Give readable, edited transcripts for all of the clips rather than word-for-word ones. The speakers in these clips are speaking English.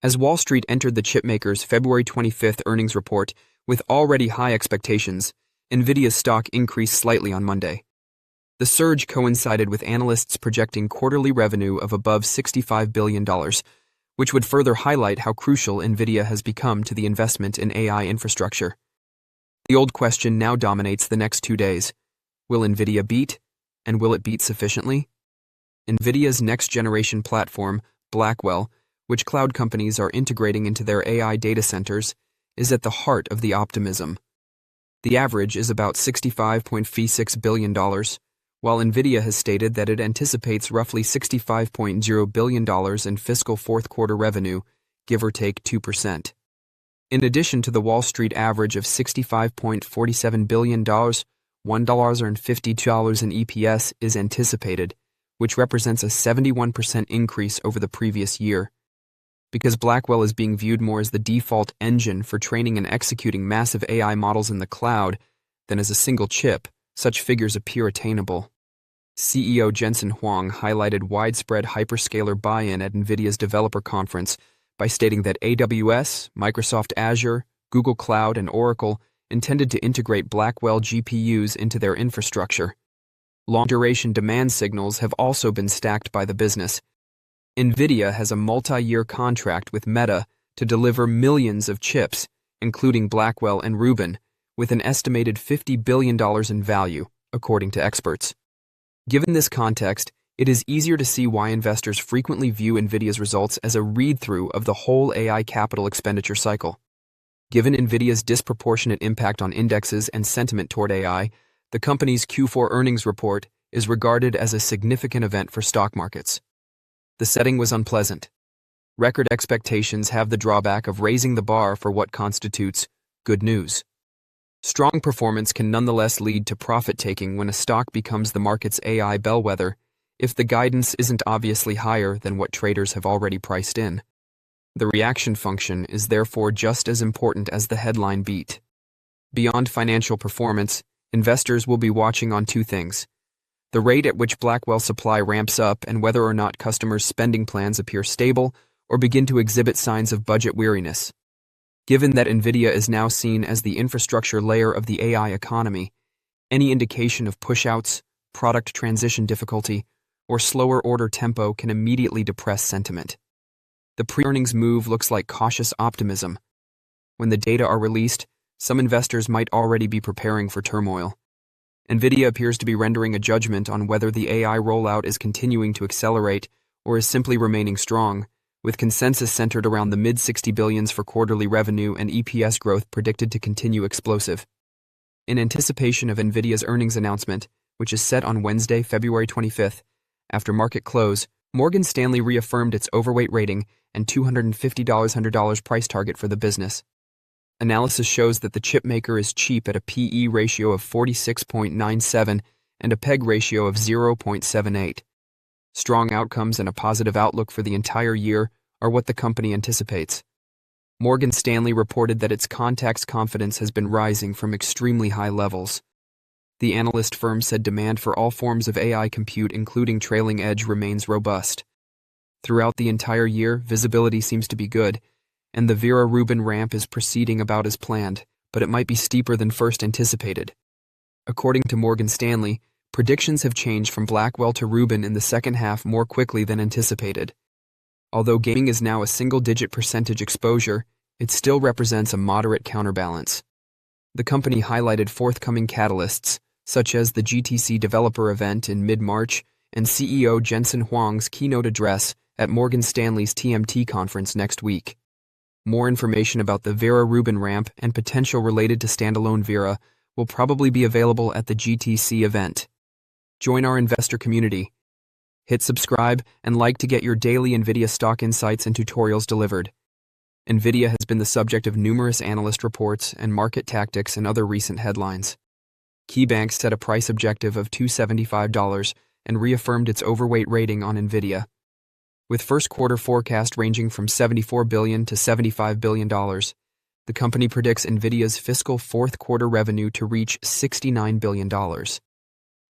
As Wall Street entered the chipmaker's February 25th earnings report with already high expectations, Nvidia's stock increased slightly on Monday. The surge coincided with analysts projecting quarterly revenue of above $65 billion, which would further highlight how crucial Nvidia has become to the investment in AI infrastructure. The old question now dominates the next 2 days. Will Nvidia beat, and will it beat sufficiently? Nvidia's next-generation platform, Blackwell, which cloud companies are integrating into their AI data centers, is at the heart of the optimism. The average is about $65.56 billion, while Nvidia has stated that it anticipates roughly $65.0 billion in fiscal fourth quarter revenue, give or take 2%. In addition to the Wall Street average of $65.47 billion, $1.50 in EPS is anticipated, which represents a 71% increase over the previous year. Because Blackwell is being viewed more as the default engine for training and executing massive AI models in the cloud than as a single chip, such figures appear attainable. CEO Jensen Huang highlighted widespread hyperscaler buy-in at Nvidia's developer conference by stating that AWS, Microsoft Azure, Google Cloud, and Oracle intended to integrate Blackwell GPUs into their infrastructure. Long-duration demand signals have also been stacked by the business. Nvidia has a multi-year contract with Meta to deliver millions of chips, including Blackwell and Rubin, with an estimated $50 billion in value, according to experts. Given this context, it is easier to see why investors frequently view Nvidia's results as a read-through of the whole AI capital expenditure cycle. Given Nvidia's disproportionate impact on indexes and sentiment toward AI, the company's Q4 earnings report is regarded as a significant event for stock markets. The setting was unpleasant. Record expectations have the drawback of raising the bar for what constitutes good news. Strong performance can nonetheless lead to profit-taking when a stock becomes the market's AI bellwether, if the guidance isn't obviously higher than what traders have already priced in. The reaction function is therefore just as important as the headline beat. Beyond financial performance, investors will be watching on two things: the rate at which Blackwell supply ramps up and whether or not customers' spending plans appear stable or begin to exhibit signs of budget weariness. Given that Nvidia is now seen as the infrastructure layer of the AI economy, any indication of pushouts, product transition difficulty, or slower order tempo can immediately depress sentiment. The pre-earnings move looks like cautious optimism. When the data are released, some investors might already be preparing for turmoil. Nvidia appears to be rendering a judgment on whether the AI rollout is continuing to accelerate or is simply remaining strong, with consensus centered around the mid-60 billions for quarterly revenue and EPS growth predicted to continue explosive. In anticipation of Nvidia's earnings announcement, which is set on Wednesday, February 25th, after market close, Morgan Stanley reaffirmed its overweight rating and $250 price target for the business. Analysis shows that the chipmaker is cheap at a P/E ratio of 46.97 and a PEG ratio of 0.78. Strong outcomes and a positive outlook for the entire year are what the company anticipates. Morgan Stanley reported that its contacts' confidence has been rising from extremely high levels. The analyst firm said demand for all forms of AI compute, including trailing edge, remains robust. Throughout the entire year, visibility seems to be good, and the Vera Rubin ramp is proceeding about as planned, but it might be steeper than first anticipated. According to Morgan Stanley, predictions have changed from Blackwell to Rubin in the second half more quickly than anticipated. Although gaming is now a single-digit percentage exposure, it still represents a moderate counterbalance. The company highlighted forthcoming catalysts, such as the GTC developer event in mid-March and CEO Jensen Huang's keynote address at Morgan Stanley's TMT conference next week. More information about the Vera Rubin ramp and potential related to standalone Vera will probably be available at the GTC event. Join our investor community. Hit subscribe and like to get your daily Nvidia stock insights and tutorials delivered. Nvidia has been the subject of numerous analyst reports and market tactics in other recent headlines. KeyBank set a price objective of $275 and reaffirmed its overweight rating on Nvidia. With first quarter forecast ranging from $74 billion to $75 billion, the company predicts Nvidia's fiscal fourth quarter revenue to reach $69 billion.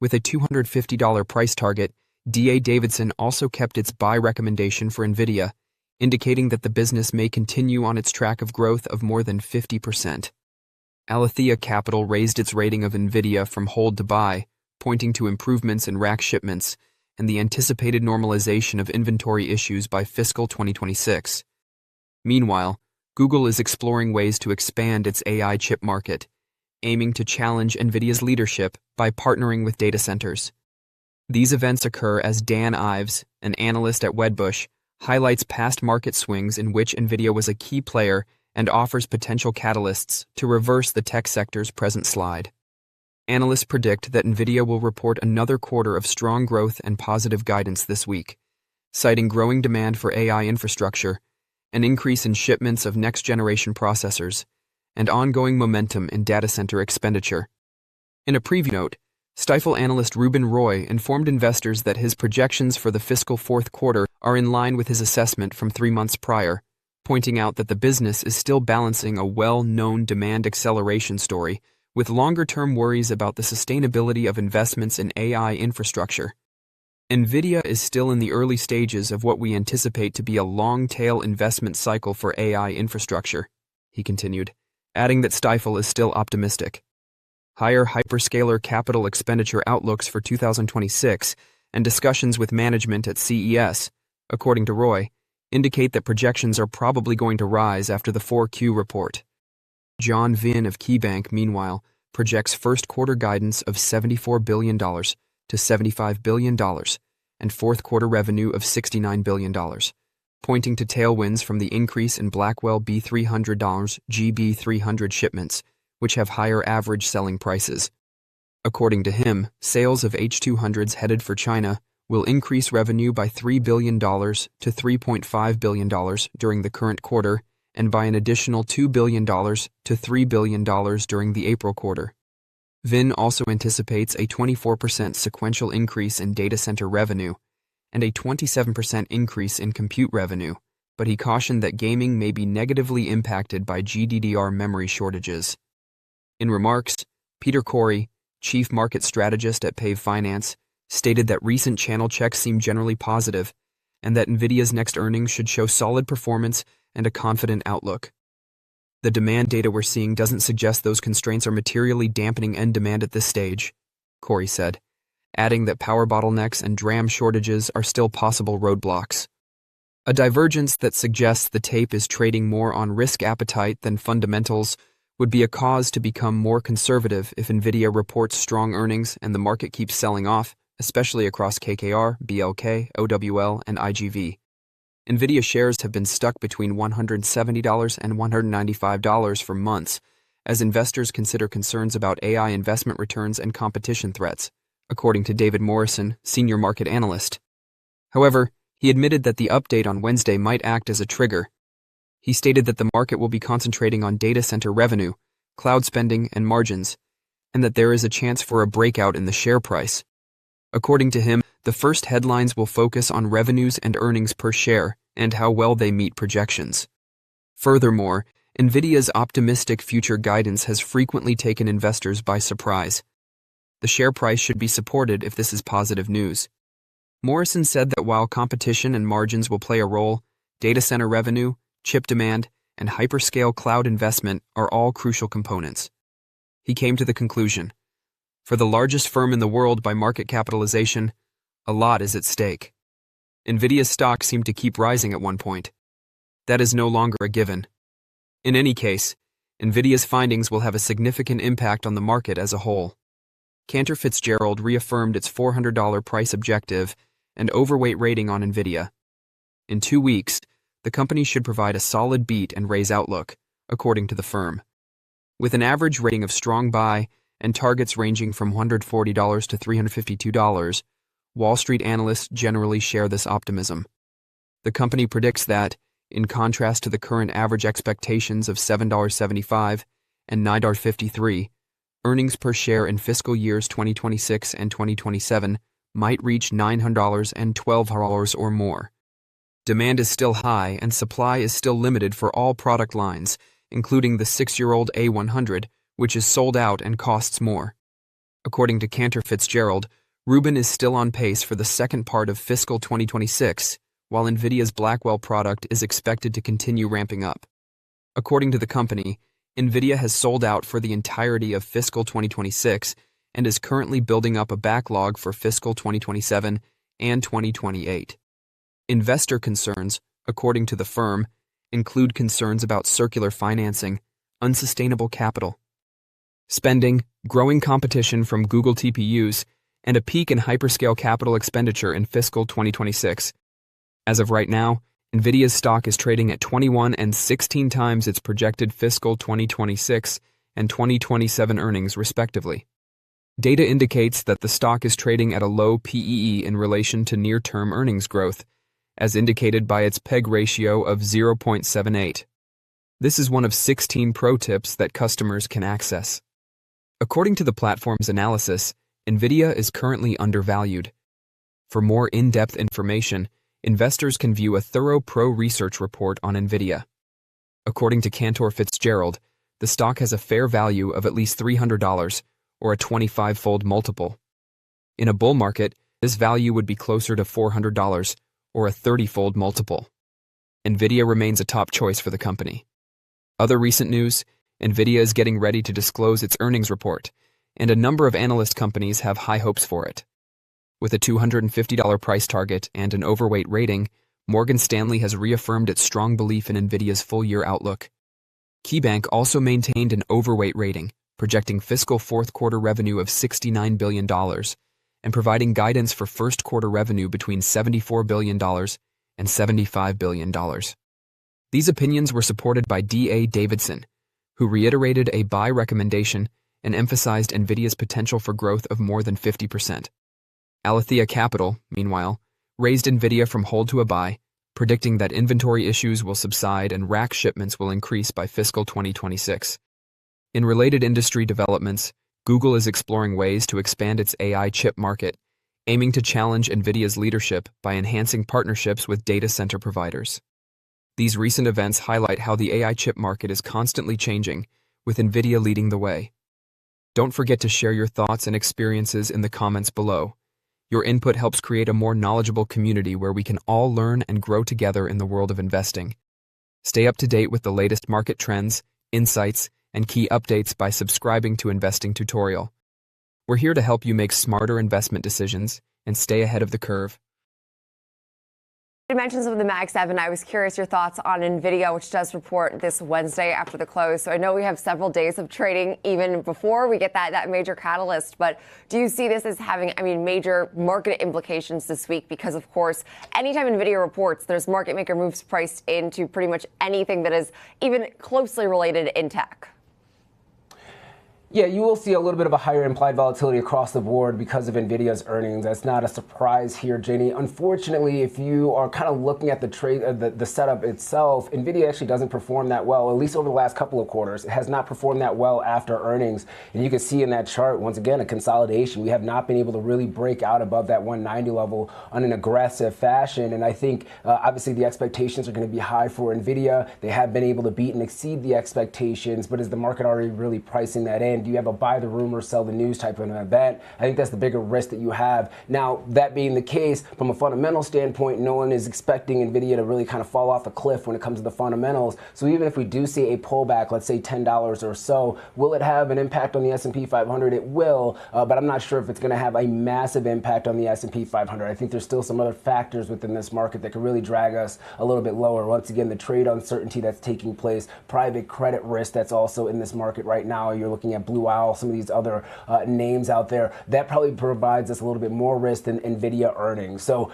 With a $250 price target, D.A. Davidson also kept its buy recommendation for Nvidia, indicating that the business may continue on its track of growth of more than 50%. Alethea Capital raised its rating of Nvidia from hold to buy, pointing to improvements in rack shipments and the anticipated normalization of inventory issues by fiscal 2026. Meanwhile, Google is exploring ways to expand its AI chip market, aiming to challenge Nvidia's leadership by partnering with data centers. These events occur as Dan Ives, an analyst at Wedbush, highlights past market swings in which Nvidia was a key player and offers potential catalysts to reverse the tech sector's present slide. Analysts predict that Nvidia will report another quarter of strong growth and positive guidance this week, citing growing demand for AI infrastructure, an increase in shipments of next-generation processors, and ongoing momentum in data center expenditure. In a preview note, Stifel analyst Ruben Roy informed investors that his projections for the fiscal fourth quarter are in line with his assessment from 3 months prior, pointing out that the business is still balancing a well-known demand acceleration story with longer-term worries about the sustainability of investments in AI infrastructure. Nvidia is still in the early stages of what we anticipate to be a long-tail investment cycle for AI infrastructure, he continued, adding that Stifel is still optimistic. Higher hyperscaler capital expenditure outlooks for 2026 and discussions with management at CES, according to Roy, indicate that projections are probably going to rise after the 4Q report. John Vin of KeyBank, meanwhile, projects first quarter guidance of $74 billion to $75 billion and fourth quarter revenue of $69 billion, pointing to tailwinds from the increase in Blackwell B300 GB300 shipments, which have higher average selling prices. According to him, sales of H200s headed for China will increase revenue by $3 billion to $3.5 billion during the current quarter and by an additional $2 billion to $3 billion during the April quarter. Vin also anticipates a 24% sequential increase in data center revenue and a 27% increase in compute revenue, but he cautioned that gaming may be negatively impacted by GDDR memory shortages. In remarks, Peter Corey, chief market strategist at Pave Finance, stated that recent channel checks seem generally positive and that Nvidia's next earnings should show solid performance and a confident outlook. The demand data we're seeing doesn't suggest those constraints are materially dampening end demand at this stage, Corey said, adding that power bottlenecks and DRAM shortages are still possible roadblocks. A divergence that suggests the tape is trading more on risk appetite than fundamentals would be a cause to become more conservative if Nvidia reports strong earnings and the market keeps selling off, especially across KKR, BLK, OWL, and IGV. Nvidia shares have been stuck between $170 and $195 for months as investors consider concerns about AI investment returns and competition threats, according to David Morrison, senior market analyst. However, he admitted that the update on Wednesday might act as a trigger. He stated that the market will be concentrating on data center revenue, cloud spending, and margins, and that there is a chance for a breakout in the share price. According to him, the first headlines will focus on revenues and earnings per share and how well they meet projections. Furthermore, Nvidia's optimistic future guidance has frequently taken investors by surprise. The share price should be supported if this is positive news. Morrison said that while competition and margins will play a role, data center revenue, chip demand, and hyperscale cloud investment are all crucial components. He came to the conclusion, for the largest firm in the world by market capitalization, a lot is at stake. Nvidia's stock seemed to keep rising at one point. That is no longer a given. In any case, Nvidia's findings will have a significant impact on the market as a whole. Cantor Fitzgerald reaffirmed its $400 price objective and overweight rating on Nvidia. In 2 weeks, the company should provide a solid beat and raise outlook, according to the firm. With an average rating of strong buy and targets ranging from $140 to $352, Wall Street analysts generally share this optimism. The company predicts that, in contrast to the current average expectations of $7.75 and $9.53, earnings per share in fiscal years 2026 and 2027 might reach $912 or more. Demand is still high and supply is still limited for all product lines, including the 6-year-old A100, which is sold out and costs more. According to Cantor Fitzgerald, Rubin is still on pace for the second part of fiscal 2026, while Nvidia's Blackwell product is expected to continue ramping up. According to the company, Nvidia has sold out for the entirety of fiscal 2026 and is currently building up a backlog for fiscal 2027 and 2028. Investor concerns, according to the firm, include concerns about circular financing, unsustainable capital spending, growing competition from Google TPUs, and a peak in hyperscale capital expenditure in fiscal 2026. As of right now, Nvidia's stock is trading at 21 and 16 times its projected fiscal 2026 and 2027 earnings, respectively. Data indicates that the stock is trading at a low PEE in relation to near-term earnings growth, as indicated by its PEG ratio of 0.78. This is one of 16 pro tips that customers can access. According to the platform's analysis, Nvidia is currently undervalued. For more in-depth information, investors can view a thorough pro research report on Nvidia. According to Cantor Fitzgerald, the stock has a fair value of at least $300, or a 25-fold multiple. In a bull market, this value would be closer to $400, or a 30-fold multiple. Nvidia remains a top choice for the company. Other recent news: Nvidia is getting ready to disclose its earnings report, and a number of analyst companies have high hopes for it. With a $250 price target and an overweight rating, Morgan Stanley has reaffirmed its strong belief in Nvidia's full-year outlook. KeyBank also maintained an overweight rating, projecting fiscal fourth-quarter revenue of $69 billion and providing guidance for first-quarter revenue between $74 billion and $75 billion. These opinions were supported by D.A. Davidson, who reiterated a buy recommendation and emphasized Nvidia's potential for growth of more than 50%. Alethea Capital, meanwhile, raised Nvidia from hold to a buy, predicting that inventory issues will subside and rack shipments will increase by fiscal 2026. In related industry developments, Google is exploring ways to expand its AI chip market, aiming to challenge Nvidia's leadership by enhancing partnerships with data center providers. These recent events highlight how the AI chip market is constantly changing, with Nvidia leading the way. Don't forget to share your thoughts and experiences in the comments below. Your input helps create a more knowledgeable community where we can all learn and grow together in the world of investing. Stay up to date with the latest market trends, insights, and key updates by subscribing to Investing Tutorial. We're here to help you make smarter investment decisions and stay ahead of the curve. You mentioned some of the Mag 7. I was curious your thoughts on Nvidia, which does report this Wednesday after the close. So I know we have several days of trading even before we get that major catalyst. But do you see this as having, major market implications this week? Because, of course, anytime Nvidia reports, there's market maker moves priced into pretty much anything that is even closely related in tech. Yeah, you will see a little bit of a higher implied volatility across the board because of Nvidia's earnings. That's not a surprise here, Janie. Unfortunately, if you are kind of looking at the trade, the setup itself, Nvidia actually doesn't perform that well, at least over the last couple of quarters. It has not performed that well after earnings. And you can see in that chart, once again, a consolidation. We have not been able to really break out above that 190 level on an aggressive fashion. And I think, obviously, the expectations are going to be high for Nvidia. They have been able to beat and exceed the expectations, but is the market already really pricing that in? Do you have a buy the rumor, sell the news type of an event? I think that's the bigger risk that you have. Now, that being the case, from a fundamental standpoint, no one is expecting Nvidia to really kind of fall off a cliff when it comes to the fundamentals. So even if we do see a pullback, let's say $10 or so, will it have an impact on the S&P 500? It will, but I'm not sure if it's going to have a massive impact on the S&P 500. I think there's still some other factors within this market that could really drag us a little bit lower. Once again, the trade uncertainty that's taking place, private credit risk that's also in this market right now. You're looking at Blue Owl, some of these other names out there. That probably provides us a little bit more risk than Nvidia earnings. So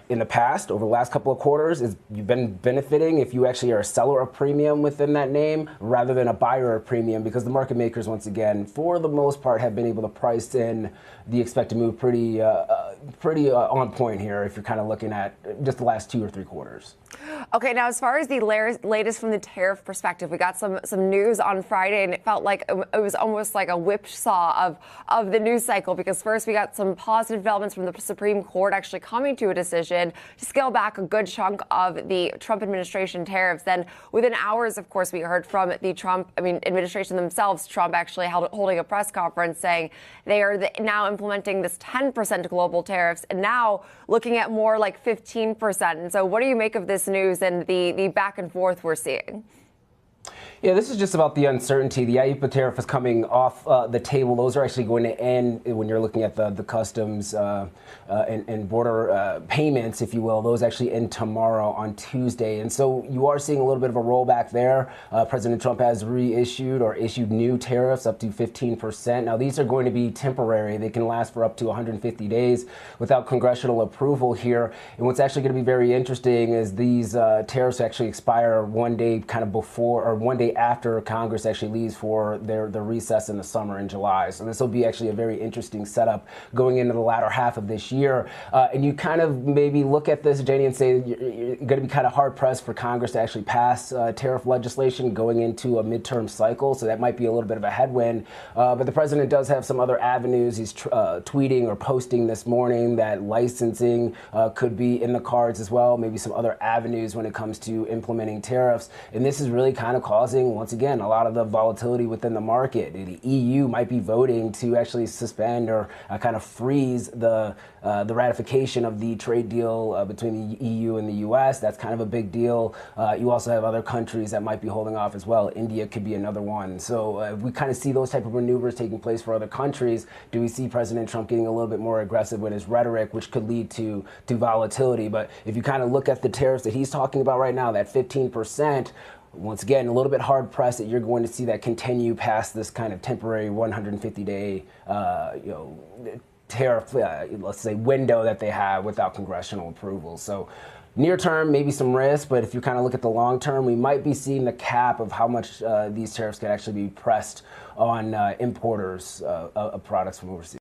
in the past, over the last couple of quarters, you've been benefiting if you actually are a seller of premium within that name rather than a buyer of premium, because the market makers, once again, for the most part, have been able to price in the expected move pretty on point here if you're kind of looking at just the last 2 or 3 quarters. Okay, now as far as the latest from the tariff perspective, we got some news on Friday, and it felt like it was almost like a whipsaw of the news cycle, because first we got some positive developments from the Supreme Court actually coming to a decision to scale back a good chunk of the Trump administration tariffs. Then within hours, of course, we heard from the Trump administration themselves. Trump actually holding a press conference saying they are now implementing this 10% global tariff tariffs, and now looking at more like 15%. And so what do you make of this news and the back and forth we're seeing? Yeah, this is just about the uncertainty. The IEEPA tariff is coming off the table. Those are actually going to end when you're looking at the customs and border payments, if you will. Those actually end tomorrow on Tuesday. And so you are seeing a little bit of a rollback there. President Trump has reissued or issued new tariffs up to 15%. Now, these are going to be temporary. They can last for up to 150 days without congressional approval here. And what's actually going to be very interesting is these tariffs actually expire one day kind of before or one day after Congress actually leaves for their recess in the summer in July. So this will be actually a very interesting setup going into the latter half of this year. And you kind of maybe look at this, Janie, and say you're going to be kind of hard pressed for Congress to actually pass tariff legislation going into a midterm cycle. So that might be a little bit of a headwind. But the president does have some other avenues. He's tweeting or posting this morning that licensing could be in the cards as well. Maybe some other avenues when it comes to implementing tariffs. And this is really kind of causing, once again, a lot of the volatility within the market. The EU might be voting to actually suspend or kind of freeze the ratification of the trade deal between the EU and the US. That's kind of a big deal. You also have other countries that might be holding off as well. India could be another one. So we kind of see those type of maneuvers taking place for other countries. Do we see President Trump getting a little bit more aggressive with his rhetoric, which could lead to volatility? But if you kind of look at the tariffs that he's talking about right now, that 15%, once again, a little bit hard pressed that you're going to see that continue past this kind of temporary 150-day, tariff, let's say, window that they have without congressional approval. So near term, maybe some risk, but if you kind of look at the long term, we might be seeing the cap of how much these tariffs could actually be pressed on importers of products from overseas.